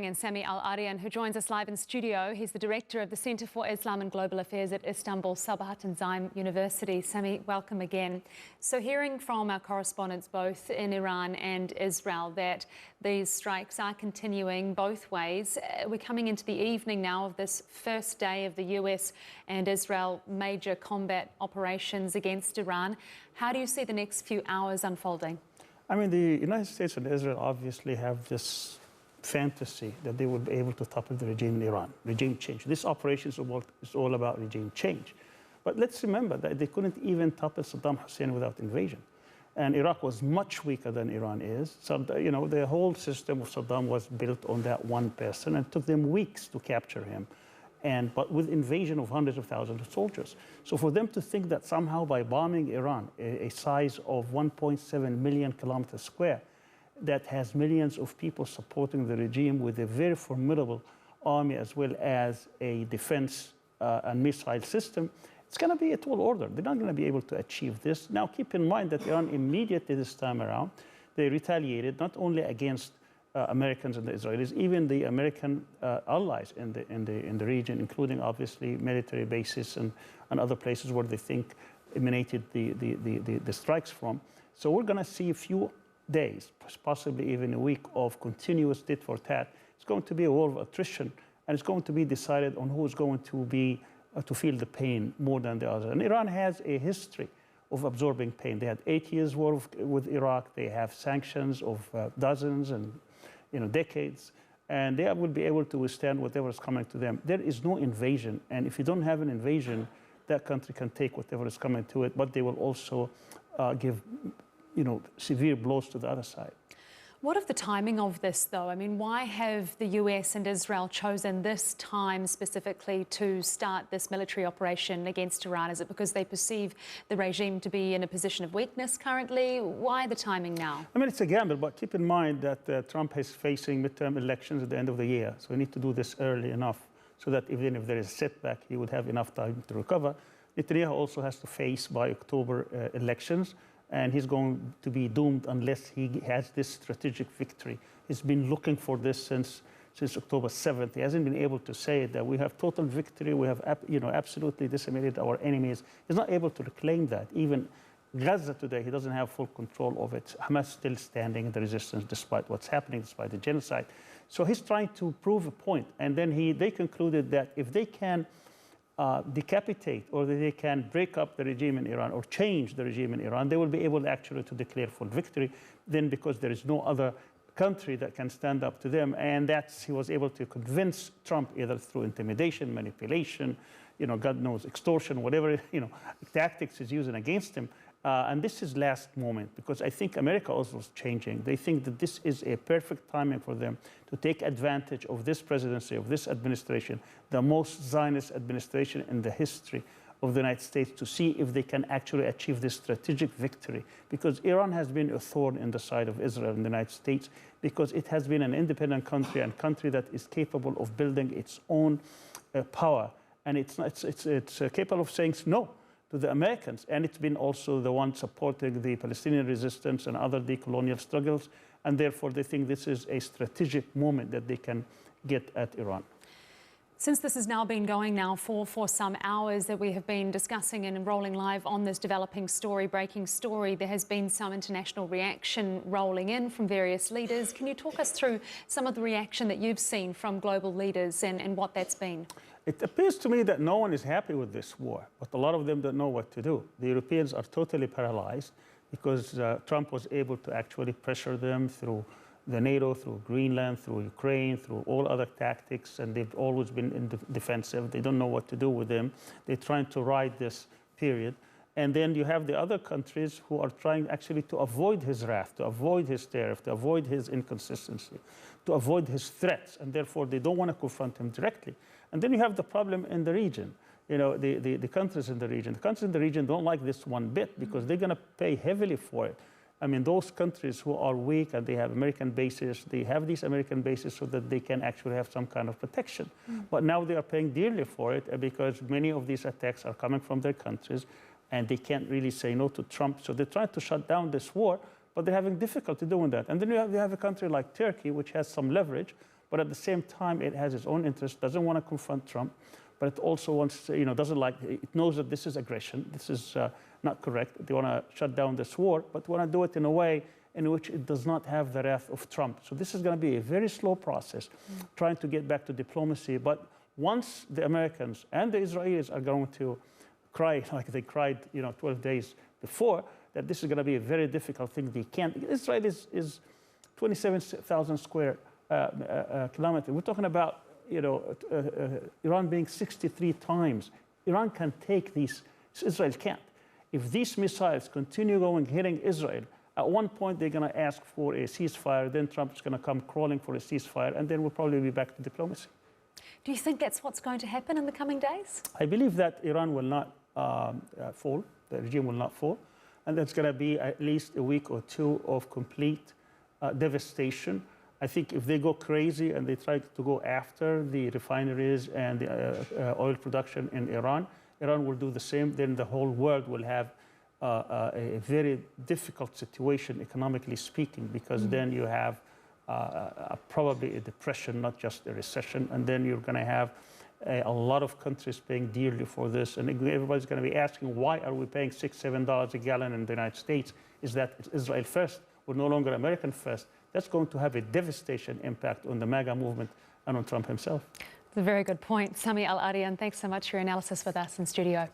bring in Sami Al-Arian, who joins us live in studio. He's the director of the Centre for Islam and Global Affairs at Istanbul Sabahattin Zaim University. Sami, welcome again. So hearing from our correspondents both in Iran and Israel that these strikes are continuing both ways. We're coming into the evening now of this first day of the US and Israel major combat operations against Iran. How do you see the next few hours unfolding? I mean, the United States and Israel obviously have this fantasy that they will be able to topple the regime in Iran, regime change. This operation is all about regime change. But let's remember that they couldn't even topple Saddam Hussein without invasion. And Iraq was much weaker than Iran is. So, you know, the whole system of Saddam was built on that one person, and it took them weeks to capture him. But with invasion of hundreds of thousands of soldiers. So for them to think that somehow by bombing Iran, a size of 1.7 million kilometers square, that has millions of people supporting the regime with a very formidable army as well as a defense and missile system, it's going to be a tall order. They're not going to be able to achieve this. Now, keep in mind that Iran immediately this time around, they retaliated not only against Americans and the Israelis, even the American allies in the region, including obviously military bases and other places where they think emanated the strikes from. So we're going to see a few days, possibly even a week, of continuous tit for tat. It's going to be a war of attrition, and it's going to be decided on who's going to be to feel the pain more than the other. And Iran has a history of absorbing pain. They had 8 years war with Iraq. They have sanctions of dozens and decades, and they will be able to withstand whatever is coming to them. There is no invasion, and if you don't have an invasion, that country can take whatever is coming to it, but they will also give severe blows to the other side. What of the timing of this, though? I mean, why have the US and Israel chosen this time specifically to start this military operation against Iran? Is it because they perceive the regime to be in a position of weakness currently? Why the timing now? I mean, it's a gamble, but keep in mind that Trump is facing midterm elections at the end of the year. So we need to do this early enough so that even if there is a setback, he would have enough time to recover. Netanyahu also has to face by October elections. And he's going to be doomed unless he has this strategic victory. He's been looking for this since October 7th. He hasn't been able to say that we have total victory, we have absolutely decimated our enemies. He's not able to reclaim that. Even Gaza today, he doesn't have full control of it. Hamas still standing in the resistance despite what's happening, despite the genocide. So he's trying to prove a point. And then they concluded that if they can decapitate or they can break up the regime in Iran or change the regime in Iran, they will be able actually to declare full victory. Then because there is no other country that can stand up to them, and he was able to convince Trump either through intimidation, manipulation, God knows, extortion, whatever, tactics he's using against him. And this is last moment, because I think America also is changing. They think that this is a perfect timing for them to take advantage of this presidency, of this administration, the most Zionist administration in the history of the United States, to see if they can actually achieve this strategic victory. Because Iran has been a thorn in the side of Israel and the United States, because it has been an independent country and country that is capable of building its own power. And it's capable of saying no to the Americans, and it's been also the one supporting the Palestinian resistance and other decolonial struggles, and therefore they think this is a strategic moment that they can get at Iran. Since this has now been going now for some hours that we have been discussing and rolling live on this developing story, breaking story, there has been some international reaction rolling in from various leaders. Can you talk us through some of the reaction that you've seen from global leaders and what that's been? It appears to me that no one is happy with this war, but a lot of them don't know what to do. The Europeans are totally paralyzed because Trump was able to actually pressure them through the NATO, through Greenland, through Ukraine, through all other tactics, and they've always been in the defensive. They don't know what to do with them. They're trying to ride this period. And then you have the other countries who are trying actually to avoid his wrath, to avoid his tariff, to avoid his inconsistency, to avoid his threats, and therefore they don't want to confront him directly. And then you have the problem in the region. The countries in the region. The countries in the region don't like this one bit because they're going to pay heavily for it. I mean, those countries who are weak and they have American bases, they have these American bases so that they can actually have some kind of protection. But now they are paying dearly for it because many of these attacks are coming from their countries and they can't really say no to Trump. So they're trying to shut down this war, but they're having difficulty doing that. And then you have a country like Turkey, which has some leverage, but at the same time, it has its own interest, doesn't want to confront Trump, but it also wants, doesn't like, it knows that this is aggression, this is not correct. They want to shut down this war, but want to do it in a way in which it does not have the wrath of Trump. So this is going to be a very slow process, trying to get back to diplomacy. But once the Americans and the Israelis are going to cry like they cried, 12 days before, that this is going to be a very difficult thing. They can't. Israel is 27,000 square kilometers. We're talking about, Iran being 63 times. Iran can take these. Israel can't. If these missiles continue going, hitting Israel, at one point they're going to ask for a ceasefire. Then Trump's going to come crawling for a ceasefire, and then we'll probably be back to diplomacy. Do you think that's what's going to happen in the coming days? I believe that Iran will not fall. The regime will not fall. And there's going to be at least a week or two of complete devastation. I think if they go crazy and they try to go after the refineries and the oil production in Iran, Iran will do the same. Then the whole world will have a very difficult situation, economically speaking, because then you have probably a depression, not just a recession. And then you're going to have a lot of countries paying dearly for this. And everybody's going to be asking, why are we paying $6, $7 a gallon in the United States? Is that Israel first? We're no longer American first. That's going to have a devastation impact on the MAGA movement and on Trump himself. That's a very good point. Sami Al-Arian, thanks so much for your analysis with us in studio.